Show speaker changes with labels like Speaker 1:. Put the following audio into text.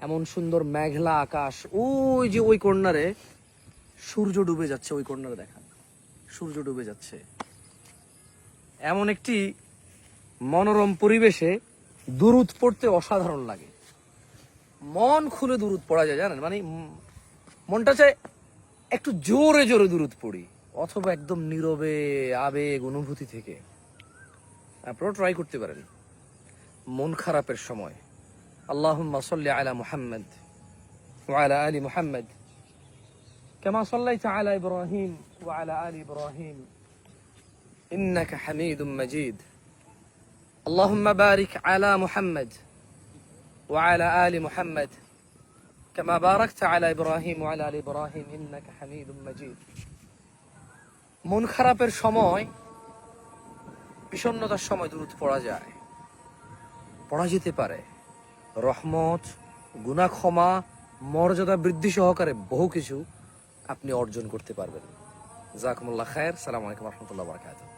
Speaker 1: এমন সুন্দর মেঘলা আকাশ, ওই যে ওই কর্নারে সূর্য ডুবে যাচ্ছে, ওই কর্নারে দেখান সূর্য ডুবে যাচ্ছে। এমন একটি মনোরম পরিবেশে দুরূদ পড়তে অসাধারণ লাগে। মন খুলে দুরূদ পড়া যায়, জানেন, মানে মনটা চায় একটু জোরে জোরে দুরূদ পড়ি, অথবা একদম নীরবে আবেগ অনুভূতি থেকে। আপনারাও ট্রাই করতে পারেন মন খারাপের সময়। আল্লাহুম্মা সাল্লি আলা মুহাম্মদ ওয়া আলা আলি মুহাম্মদ কামা সাল্লাইতা আলা ইব্রাহিম ওয়া আলা আলি ইব্রাহিম ইন্নাকা হামিদুম মাজিদ। আল্লাহুম্মা বারিক আলা মুহাম্মদ ওয়া আলা আলি মুহাম্মদ কামা বারাকতা আলা ইব্রাহিম ওয়া আলা আলি ইব্রাহিম ইন্নাকা হামিদুম মাজিদ। মন খারাপের সময়, বিষণ্ণতার সময় দুরূদ পড়া যায়, পড়া যেতে পারে। রহমত, গুনাহ ক্ষমা, মর্যাদা বৃদ্ধি সহকারে বহু কিছু আপনি অর্জন করতে পারবেন। জাযাকুমুল্লাহ খায়ের। আসসালামু আলাইকুম ওয়া রাহমাতুল্লাহি ওয়া বারাকাতুহু।